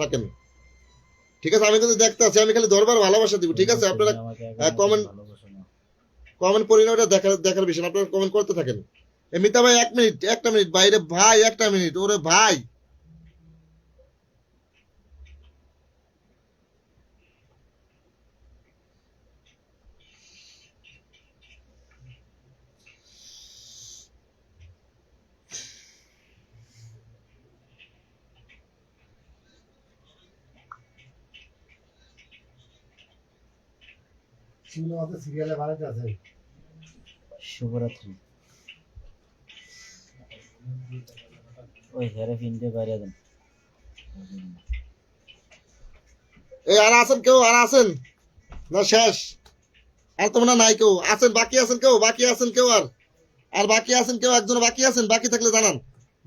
থাকেন, ঠিক আছে? আমি কিন্তু দেখতে আছি, আমি খালি ধরবার ভালোবাসা দিব, ঠিক আছে? আপনারা কমেন্ট কমেন্ট করি না, ওটা দেখার বিষয় না, আপনারা কমেন্ট করতে থাকেন। মিতা ভাই 1 মিনিট, একটা মিনিট বাইরে ভাই, একটা মিনিট, ওরে ভাই সিরিয়ালে বানাতে আছে। শুভরাত্রি। ওই হেরে ফিনতে বাইরে দেন। এই আর আছেন কেউ? আর আছেন না শেষ? আর তো মনে হয় নাই কেউ আছেন, বাকি আছেন কেউ? বাকি আছেন কেউ? আর বাকি আছেন কেউ? একজন বাকি আছেন? বাকি থাকলে জানান,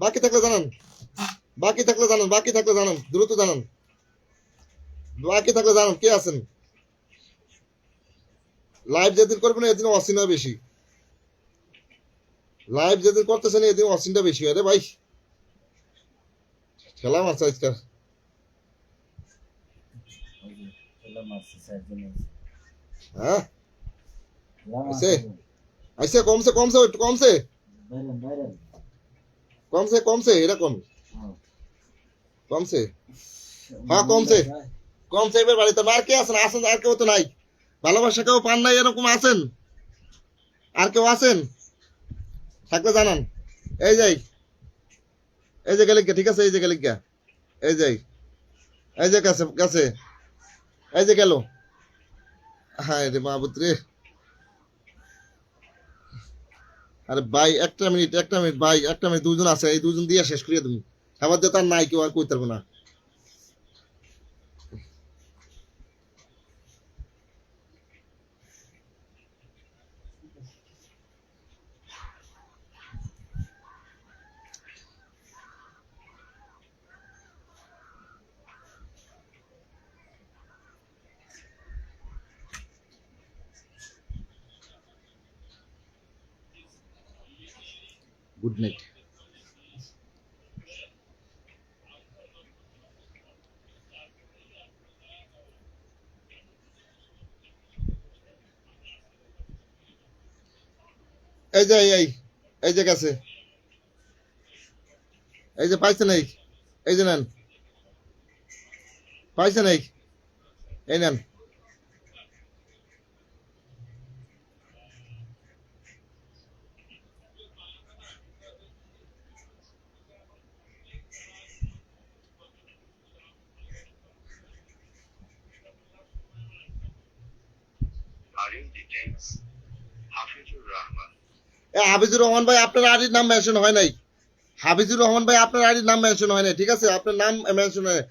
বাকি থাকলে জানান, বাকি থাকলে জানান, বাকি থাকলে জানান, দ্রুত জানান, বাকি থাকলে জানান কে আছেন। লাইভ যেদিন করবেন এদিন অসিনা বেশি, লাইভ যেদিন করতেছেন এদিন অসিনটা বেশি। আরে ভাই খেলা মারছে আজকাল। হ্যাঁ আইসে আইসে, কমছে কমছে, একটু কমছে, কমছে কমছে, এরকম কমছে, হ্যাঁ কমছে কমছে। এবার বাড়িতে আর কে আছেন? আছেন আর কেউ তো নাই? ভালোবাসা কেউ পান নাই এরকম আছেন? আর কেউ আছেন? থাকলে জানান। এই যাই, এই যে গেলিকা, ঠিক আছে? এই যে গেলিকা, এই যাই, এই যে কাছে কাছে, এই যে গেল। হ্যাঁ রে মাহবুদ রে, আরে ভাই একটা মিনিট, একটা মিনিট ভাই, একটা মিনিট, দুজন আছে, এই দুজন দিয়ে শেষ করিয়ে তুমি। আবার যে তার নাই কেউ আর কইতে পারবো না। Good night. এই যে এই এই যে গেছে, এই যে পাইছে নাই, এই যে নেন, পাইছে নাই, এই নেন। হাফিজুর রহমান ভাই আপনার আইডির নাম মেনশন হয় নাই। হাফিজুর রহমান ভাই আপনার আইডির নাম মেনশন হয় নাই, ঠিক আছে? আপনার নাম মেনশন হয়।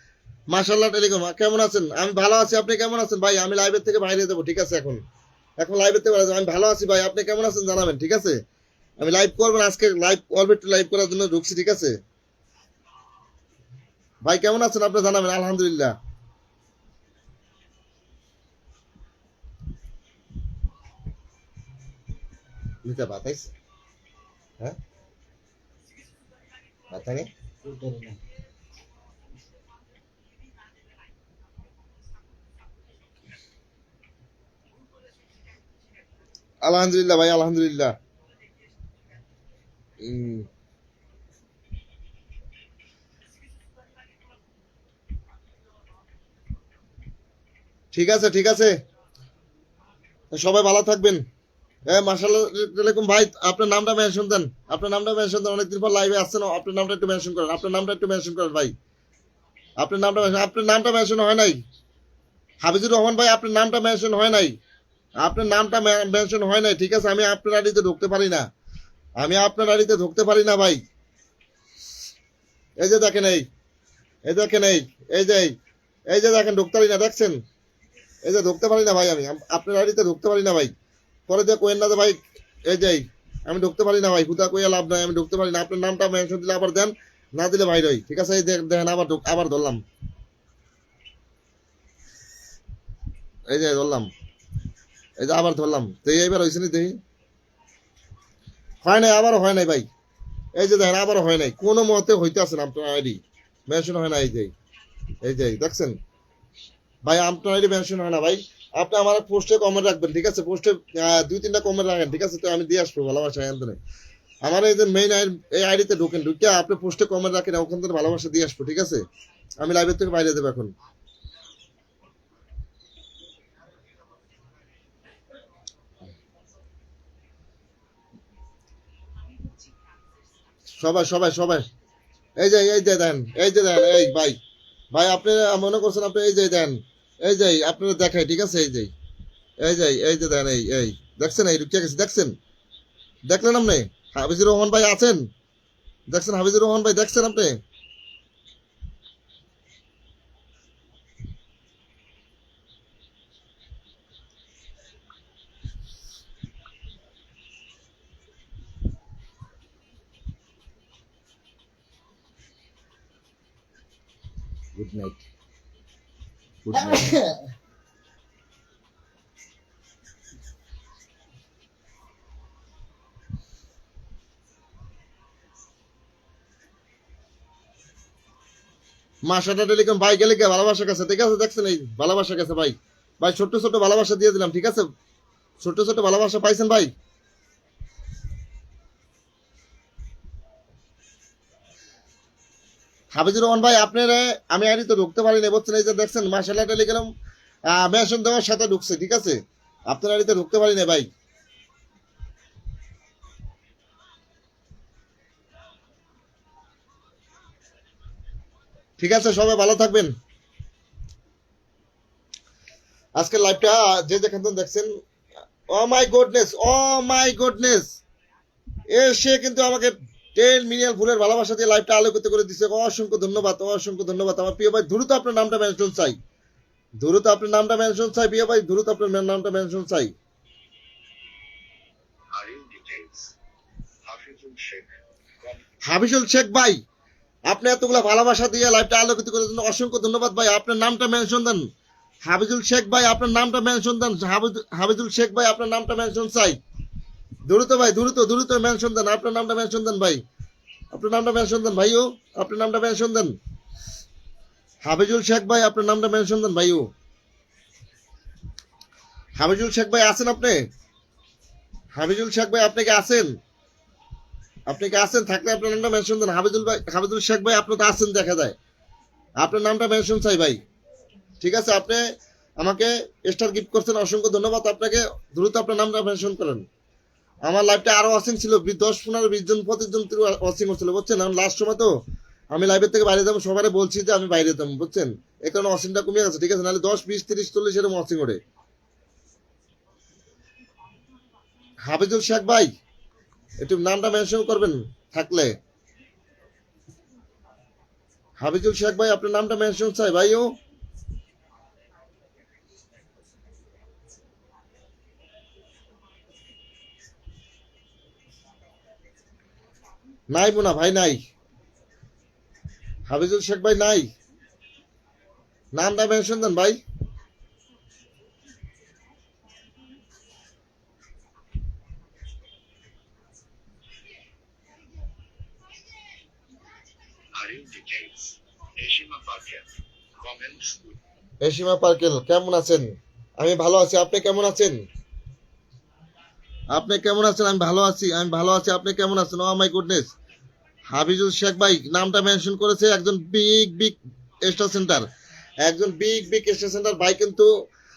মাশাআল্লাহ টেলিকম, কেমন আছেন? আমি ভালো আছি, আপনি কেমন আছেন ভাই? আমি লাইভের থেকে বাইরে যাবো, ঠিক আছে? এখন এখন লাইভের থেকে বাইরে যাবো। আমি ভালো আছি ভাই, আপনি কেমন আছেন জানাবেন, ঠিক আছে? আমি লাইভ করবেন আজকে, লাইভ অল্প একটু লাইভ করার জন্য ঢুকছি, ঠিক আছে? ভাই কেমন আছেন আপনি জানাবেন। আলহামদুলিল্লাহ। মিতা বাতাইস, হ্যাঁ বাতাই আলহামদুলিল্লাহ ভাই, আলহামদুলিল্লাহ। ঠিক আছে, ঠিক আছে, সবাই ভালো থাকবেন। মাশাআল্লাহ আলাইকুম ভাই, আপনার নামটা মেনশন দেন, আপনার নামটা মেনশন দেন, অনেকদিন পর লাইভে আসছেন, আপনার নামটা একটু মেনশন করেন, আপনার নামটা একটু মেনশন করেন ভাই। আপনার নামটা আপনার নামটা মেনশন হয় নাই। হাফিজুর রহমান ভাই আপনার নামটা মেনশন হয় নাই, আপনার নামটা মেনশন হয় নাই, ঠিক আছে? আমি আপনার আইডিতে ঢুকতে পারি না, আমি আপনার আইডিতে ঢুকতে পারি না ভাই। এই যে দেখেন, এই দেখেন, এই যে এই যে দেখেন ঢুকতে পারি না, দেখছেন? এই যে ঢুকতে পারি না ভাই, আমি আপনার আইডিতে ঢুকতে পারি না ভাই। পরে দিয়ে কোয়েন না ভাই, এই যে আমি ঢুকতে পারি না ভাই, হুদা কইয়া লাভ নাই, আমি ঢুকতে পারি না। আপনার নামটা মেনশন দিলে আবার দেন, না দিলে ভাই রই, ঠিক আছে? এই দেখেন আবার আবার ধরলাম, এই যে ধরলাম, এই যে আবার ধরলাম, তো এইবার হয়েছে নি দেখি, হয় নাই, আবারও হয় নাই ভাই। এই যে দেখেন আবারও হয় নাই, কোনো মতে হইতে আছে না, আপনার আইডি মেনশন হয় না। এই যে এই যে দেখছেন ভাই, আপনার আইডি মেনশন হয় না ভাই। আপনি আমার পোস্টে কমেন্ট রাখবেন, ঠিক আছে? পোস্টে 2-3টা কমেন্ট রাখেন, ঠিক আছে? তো আমি দিয়ে আসবো ভালোবাসা এখান। আমার এই যে মেইন এই আইডিতে ঢোকেন, ঢুকে আপনি পোস্টে কমেন্ট রাখেন, ওখান থেকে ভালোবাসা দিয়ে আসবো, ঠিক আছে? আমি লাইভের থেকে বাইরে দেবো এখন। সবাই সবাই সবাই এই যে দেন, এই ভাই, ভাই আপনি মনে করছেন আপনি এই যে দেন, এই যে আপনারা দেখাই, ঠিক আছে? এই যে দেন, এই দেখছেন, এই ঢুকে গেছে, দেখছেন? দেখলেন আপনি? হাফিজুর রহমান ভাই আছেন? দেখছেন হাফিজুর রহমান ভাই, দেখছেন আপনি? Good night, good night. মাসাটা টেলিকম ভাই গেলে কে ভালোবাসা গেছে, ঠিক আছে? দেখছেন এই ভালোবাসা গেছে ভাই। ভাই ছোট্ট ছোট্ট ভালোবাসা দিয়ে দিলাম, ঠিক আছে? ছোট্ট ছোট্ট ভালোবাসা পাইছেন ভাই? হাফিজুর রহমান ভাই আপনার আমি আইডি তো ঢুকতে পারিনি, বুঝছেন? এই যে দেখছেন মাসালা টেলিগ্রাম মেনশন দেওয়ার সাথে ঢুকছে, ঠিক আছে? আপনার আইডিতে ঢুকতে পারিনি ভাই। ঠিক আছে, সবাই ভালো থাকবেন। আজকের লাইভটা যে যেখান থেকে দেখছেন, ও my goodness, O my goodness, সে কিন্তু আমাকে 10 মিলিয়ন ফুলের ভালোবাসা দিয়ে লাইভটা আলোকিত করে দিচ্ছে। অসংখ্য ধন্যবাদ, অসংখ্য ধন্যবাদ। আমার প্রিয় ভাই দ্রুত আপনার নামটা মেনশন চাই, দ্রুত আপনার নামটা মেনশন চাই, প্রিয় ভাই দ্রুত আপনার নামটা মেনশন চাই। হাফিজুল শেখ ভাই, আপনি এতগুলা ভালোবাসা দিয়ে লাইভটা আলোকিত করার জন্য অসংখ্য ধন্যবাদ ভাই। আপনার নামটা মেনশন দেন, হাফিজুল শেখ ভাই, আপনার নামটা মেনশন দেন। হাফিজুল শেখ ভাই, আপনার নামটা মেনশন চাই, দ্রুত ভাই, দ্রুত দ্রুত মেনশন দেন, আপনার নামটা মেনশন দেন ভাই, আপনার নামটা মেনশন দেন ভাইও, আপনার নামটা মেনশন দেন। হাফিজুল শেখ ভাই, আপনার নামটা মেনশন দেন ভাইও। হাফিজুল শেখ ভাই আছেন আপনি? হাফিজুল শেখ ভাই আপনি কি আছেন? আপনি কি আছেন? থাকলে আপনার নামটা মেনশন দেন। হাফিজুল ভাই, হাফিজুল শেখ ভাই আপনি তো আছেন দেখা যায়, আপনার নামটা মেনশন চাই ভাই, ঠিক আছে? আপনি আমাকে স্টার গিফট করছেন, অসংখ্য ধন্যবাদ আপনাকে। দ্রুত আপনার নামটা মেনশন করেন। আমার লাইভটা আরো ওয়াচিং ছিল 10-15-20 জন 25 জন ওয়াচিং হচ্ছিল, বুঝছেন? আমি লাস্ট সময় তো আমি লাইভের থেকে বাইরে যাবো, সবাই বলছি যে আমি বাইরে যাবো, বুঝছেন? এই কারণে ওয়াচিংটা কমে গেছে, ঠিক আছে? নাহলে 10-20-30-40 এরকম ওয়াচিং ওঠে। হাফিজুল শেখ ভাই, একটু নামটা মেনশন করবেন থাকলে। হাফিজুল শেখ ভাই, আপনার নামটা মেনশন চাই ভাইও। নাই মোনা ভাই, নাই হাফিজুল শেখ ভাই, নাই। নামটা মেনশন দেন ভাই। এসিমা পার্কেল কেমন আছেন? আমি ভালো আছি, আপনি কেমন আছেন? আপনি কেমন আছেন? আমি ভালো আছি, আমি ভালো আছি, আপনি কেমন আছেন? ও মাই গুডনেস, হাফিজুল শেখ ভাই নামটা মেনশন করেছে একজন বিগ বিগ স্টার সেন্টার, একজন বিগ বিগ স্টার সেন্টার ভাই। কিন্তু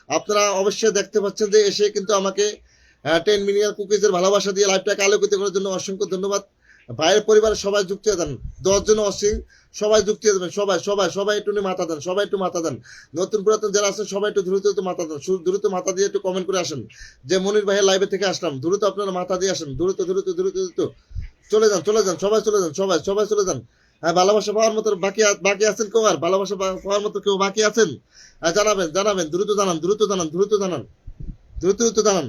আপনারা অবশ্যই দেখতে পাচ্ছেন যে এসে কিন্তু আমাকে 10 মিলিয়ন কুকিজের ভালোবাসা দিয়ে লাইভটাকে আলোকিত করার জন্য অসংখ্য ধন্যবাদ। ভাইয়ের পরিবারের সবাই যুক্ত হয়ে দেন, 10 জন অসীম সবাই যুক্ত হয়ে দেবেন, সবাই সবাই সবাই একটু মাথা দেন, সবাই একটু মাথা দেন। নতুন পুরাতন যারা আছেন সবাই একটু দ্রুত মাথা দেন, দ্রুত মাথা দিয়ে একটু কমেন্ট করে আসেন যে মনির ভাইয়ের লাইভে থেকে আসলাম। দ্রুত আপনারা মাথা দিয়ে আসেন, দ্রুত দ্রুত দ্রুত দ্রুত চলে যান, চলে যান, সবাই চলে যান, সবাই সবাই চলে যান। হ্যাঁ, ভালোবাসা পাওয়ার মতো বাকি বাকি আছেন কেউ? আর ভালোবাসা পাওয়ার মতো কেউ বাকি আছেন? জানাবেন, জানাবেন, দ্রুত জানান, দ্রুত জানান, দ্রুত জানান, দ্রুত দ্রুত জানান।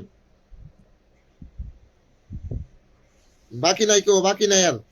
বাকি নাই কেউ, বাকি নাই আর।